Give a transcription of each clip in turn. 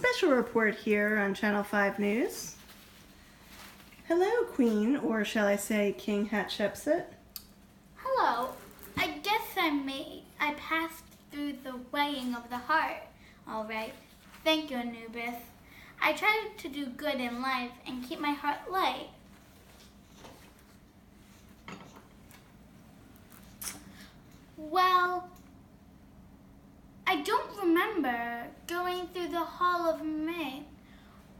Special report here on Channel 5 News. Hello, Queen, or shall I say King Hatshepsut. Hello. I guess I passed through the weighing of the heart. All right. Thank you, Anubis. I try to do good in life and keep my heart light. Well, I don't remember going through the Hall of May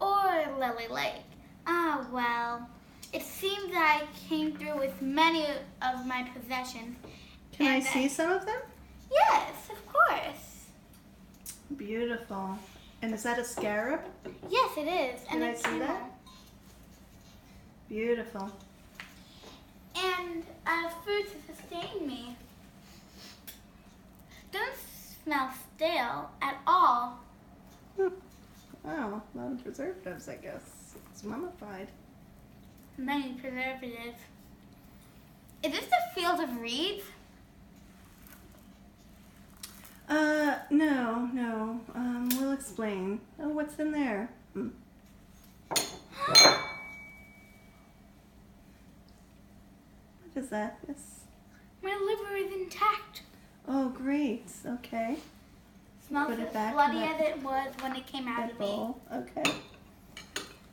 or Lily Lake. Ah, well, it seems that I came through with many of my possessions. Can I see some of them? Yes, of course. Beautiful. And is that a scarab? Yes, it is. Can I see that? Beautiful. And food to sustain me. Don't smell stale at all. Wow, a lot of preservatives, I guess. It's mummified. Many preservatives. Is this the field of reeds? No. We'll explain. Oh, what's in there? What is that? Yes. My liver is intact. Oh, great. Okay. Smells Put it as back bloody in as it was when it came out that of me. bowl. Okay.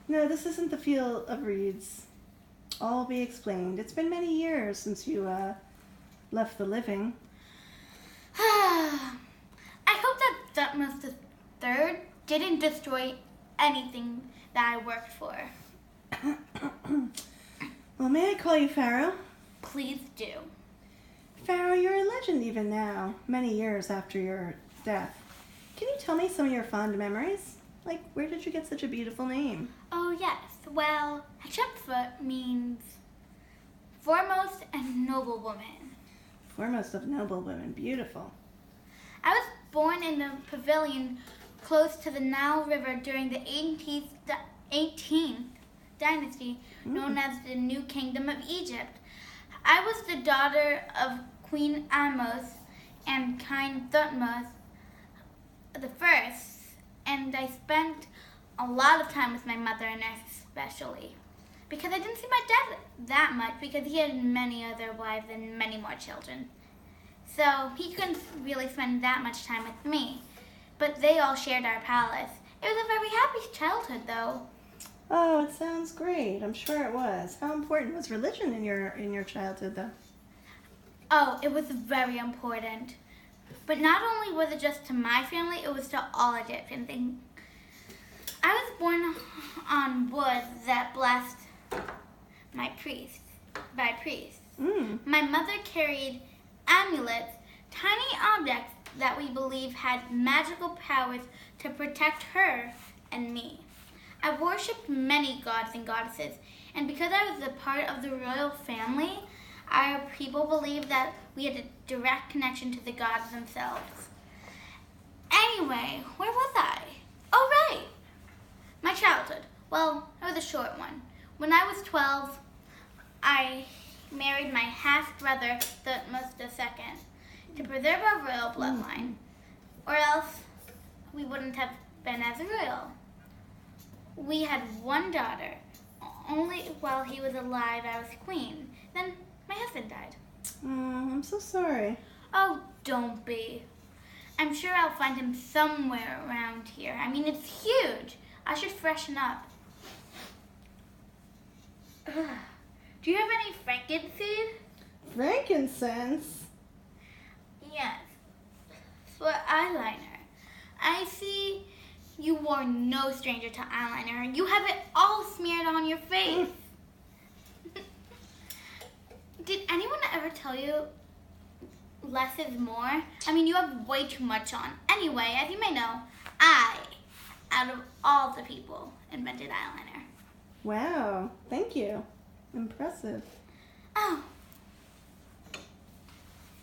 No, this isn't the field of reeds. All be explained. It's been many years since you left the living. I hope that Thutmose III didn't destroy anything that I worked for. Well, may I call you Pharaoh? Please do. Pharaoh, you're a legend even now, many years after your death. Can you tell me some of your fond memories? Like, where did you get such a beautiful name? Oh, yes. Well, Hatshepsut means foremost and noble woman. Foremost of noble women. Beautiful. I was born in the pavilion close to the Nile River during the 18th dynasty, known as the New Kingdom of Egypt. I was the daughter of Queen Amos and King Thutmose I, and I spent a lot of time with my mother, and especially because I didn't see my dad that much because he had many other wives and many more children. So he couldn't really spend that much time with me, but they all shared our palace. It was a very happy childhood, though. Oh, it sounds great. I'm sure it was. How important was religion in your childhood, though? Oh, it was very important. But not only was it just to my family, it was to all Egyptians. I was born on wood that blessed by priests. My mother carried amulets, tiny objects that we believe had magical powers to protect her and me. I worshipped many gods and goddesses, and because I was a part of the royal family, our people believed that we had a direct connection to the gods themselves. Anyway, where was I? Oh, right! My childhood. Well, it was a short one. When I was 12, I married my half-brother, Thutmose II, to preserve our royal bloodline, or else we wouldn't have been as royal. We had one daughter. Only while he was alive I was queen. Then my husband died. Oh, I'm so sorry. Oh, don't be. I'm sure I'll find him somewhere around here. I mean, it's huge. I should freshen up. Do you have any frankincense? Frankincense? Yes. For eyeliner. I see you were no stranger to eyeliner. You have it all smeared on your face. Did anyone ever tell you less is more? I mean, you have way too much on. Anyway, as you may know, I, out of all the people, invented eyeliner. Wow, thank you. Impressive. Oh.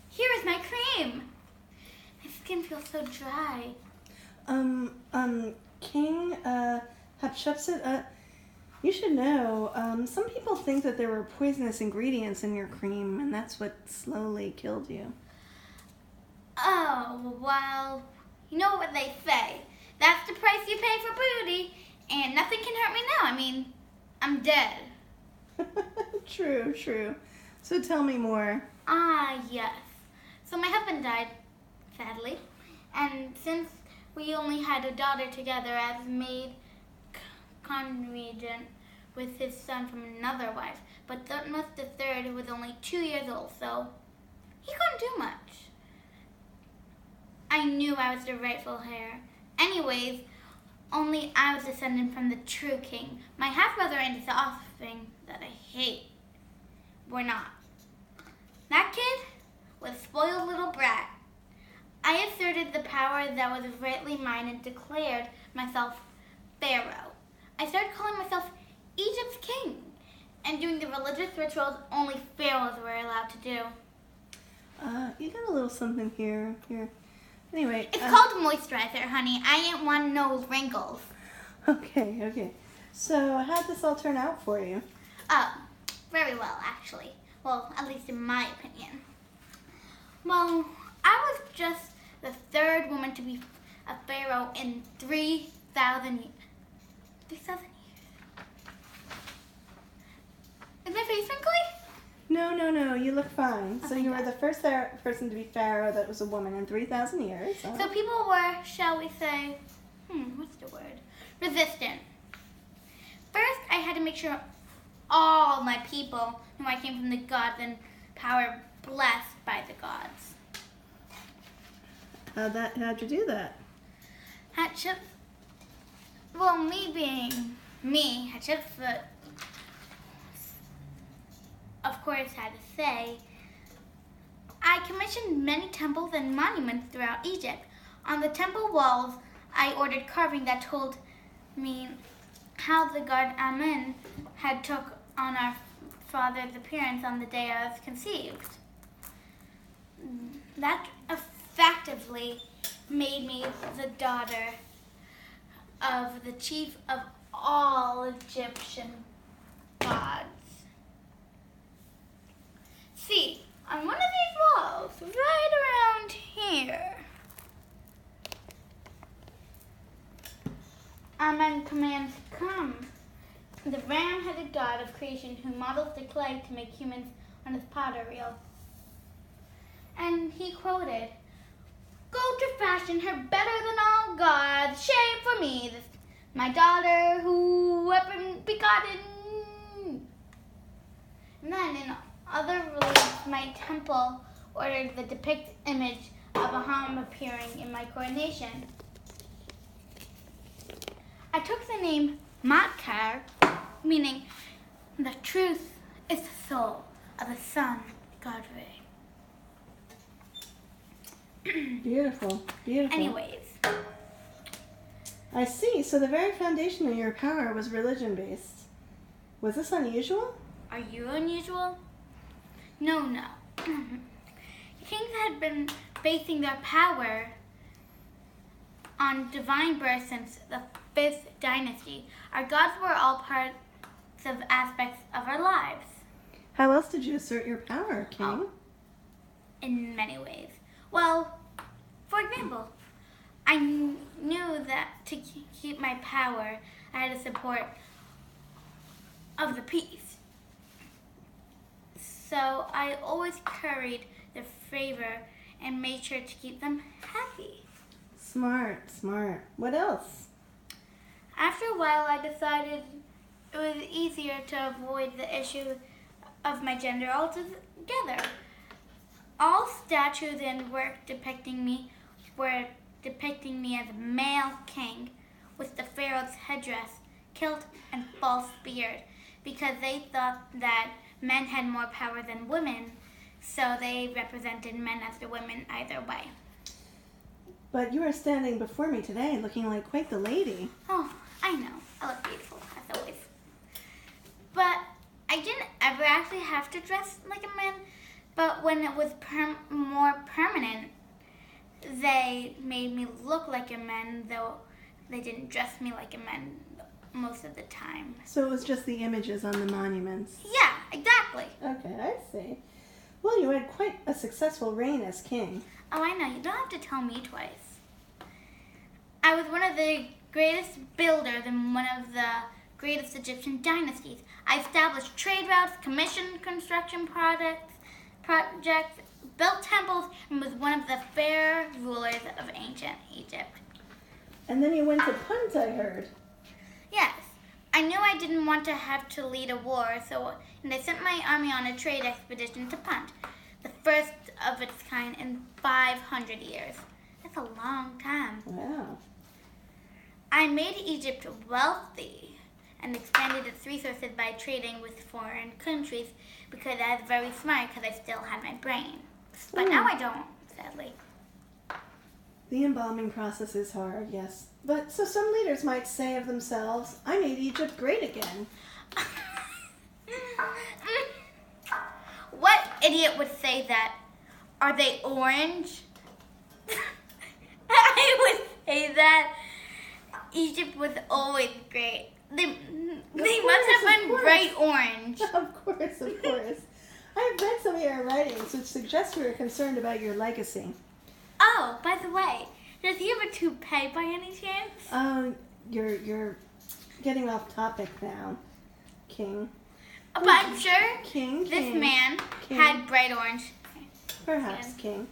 Here is my cream. My skin feels so dry. King Hatshepsut, you should know, some people think that there were poisonous ingredients in your cream, and that's what slowly killed you. Oh, well, you know what they say. That's the price you pay for beauty, and nothing can hurt me now. I mean, I'm dead. True, true. So tell me more. Ah, yes. So my husband died, sadly, and since we only had a daughter together as maid conregent with his son from another wife, but Thutmose the third was only 2 years old, so he couldn't do much. I knew I was the rightful heir. Anyways, only I was descended from the true king. My half-brother and his offspring that I hate were not. That kid was a spoiled little brat. I asserted the power that was rightly mine and declared myself Pharaoh. I started calling myself Egypt's king and doing the religious rituals only pharaohs were allowed to do. You got a little something here. Anyway. It's called moisturizer, honey. I ain't want no wrinkles. Okay. So how'd this all turn out for you? Very well, actually. Well, at least in my opinion. Well, I was just the third woman to be a pharaoh in 3,000 years. 3,000 years? Is my face wrinkly? No, you look fine. Oh, So thank you were God. the first person to be pharaoh that was a woman in 3,000 years. So people were, shall we say, what's the word? Resistant. First, I had to make sure all my people knew I came from the gods and power blessed by the gods. How'd you do that? Hatshepsut, well, me being me, Hatshepsut, of course, had to say, I commissioned many temples and monuments throughout Egypt. On the temple walls, I ordered carving that told me how the god Amen had took on our father's appearance on the day I was conceived. That effectively made me the daughter of the chief of all Egyptian gods. See, on one of these walls, right around here, Amen commands, come. The ram-headed god of creation who models the clay to make humans on his potter reel. And he quoted, go to fashion her better than all gods, shape for me this, my daughter who weapon begotten. And then in other reliefs, my temple ordered the depict image of a ham appearing in my coronation. I took the name Matkar, meaning the truth is the soul of the sun, Godfrey. Beautiful. Anyways, I see. So the very foundation of your power was religion-based. Was this unusual? are you unusual? No. Kings had been basing their power on divine birth since the 5th dynasty. Our gods were all parts of aspects of our lives. How else did you assert your power, King? In many ways. Well, for example, I knew that to keep my power, I had the support of the peace. So I always curried their favor and made sure to keep them happy. Smart. What else? After a while, I decided it was easier to avoid the issue of my gender altogether. All statues and work depicting me were depicting me as a male king with the pharaoh's headdress, kilt, and false beard because they thought that men had more power than women, so they represented men as the women either way. But you are standing before me today looking like quite the lady. Oh, I know. I look beautiful, as always. But I didn't ever actually have to dress like a man. But when it was more permanent, they made me look like a man, though they didn't dress me like a man most of the time. So it was just the images on the monuments. Yeah, exactly. Okay, I see. Well, you had quite a successful reign as king. Oh, I know. You don't have to tell me twice. I was one of the greatest builders in one of the greatest Egyptian dynasties. I established trade routes, commissioned construction projects, built temples, and was one of the fair rulers of ancient Egypt. And then you went to Punt, I heard. Yes, I knew I didn't want to have to lead a war, and I sent my army on a trade expedition to Punt, the first of its kind in 500 years. That's a long time. Wow. I made Egypt wealthy and expanded its resources by trading with foreign countries because I was very smart because I still had my brain. But now I don't, sadly. The embalming process is hard, yes. But so some leaders might say of themselves, I made Egypt great again. What idiot would say that? Are they orange? I would say that. Egypt was always great. They must have been bright orange. Of course, of course. I have read some of your writings which suggest you are concerned about your legacy. Oh, by the way, does he have a toupee by any chance? You're getting off topic now, King. But I'm sure this man King. had bright orange. Perhaps, King.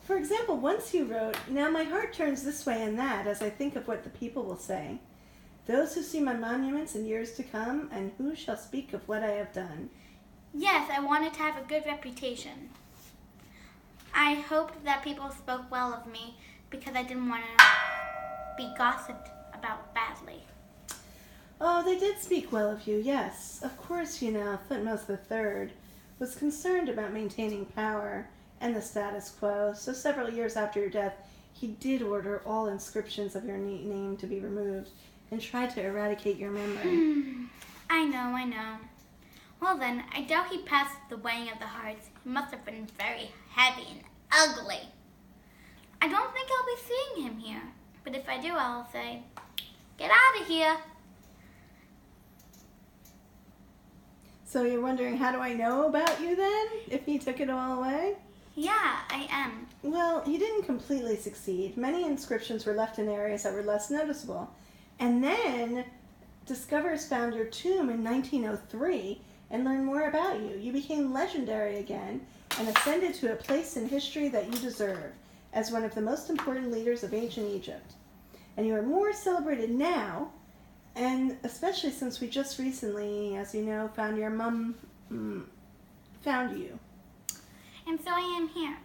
For example, once you wrote, now my heart turns this way and that as I think of what the people will say. Those who see my monuments in years to come, and who shall speak of what I have done. Yes, I wanted to have a good reputation. I hoped that people spoke well of me because I didn't want to be gossiped about badly. Oh, they did speak well of you, yes. Of course, Thutmose III was concerned about maintaining power and the status quo, so several years after your death, he did order all inscriptions of your name to be removed and tried to eradicate your memory. I know. Well then, I doubt he passed the weighing of the hearts. He must have been very heavy and ugly. I don't think I'll be seeing him here, but if I do, I'll say, get out of here. So you're wondering, how do I know about you then, if he took it all away? Yeah, I am. Well, he didn't completely succeed. Many inscriptions were left in areas that were less noticeable. And then, discoverers found your tomb in 1903 and learned more about you. You became legendary again and ascended to a place in history that you deserve as one of the most important leaders of ancient Egypt. And you are more celebrated now, and especially since we just recently, as you know, found your mum, found you. And so I am here.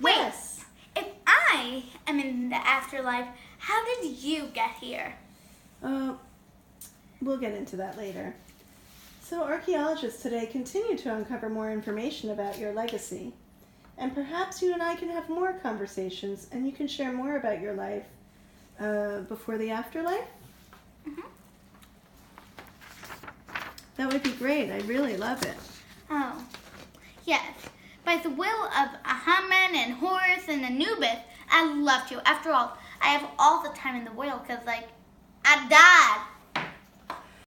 Yes. Wait, if I am in the afterlife, how did you get here? We'll get into that later. So archaeologists today continue to uncover more information about your legacy. And perhaps you and I can have more conversations and you can share more about your life before the afterlife? Mm-hmm. That would be great. I'd really love it. Oh, yes. By the will of Ahaman and Horus and Anubis, I'd love to. After all, I have all the time in the world because, I died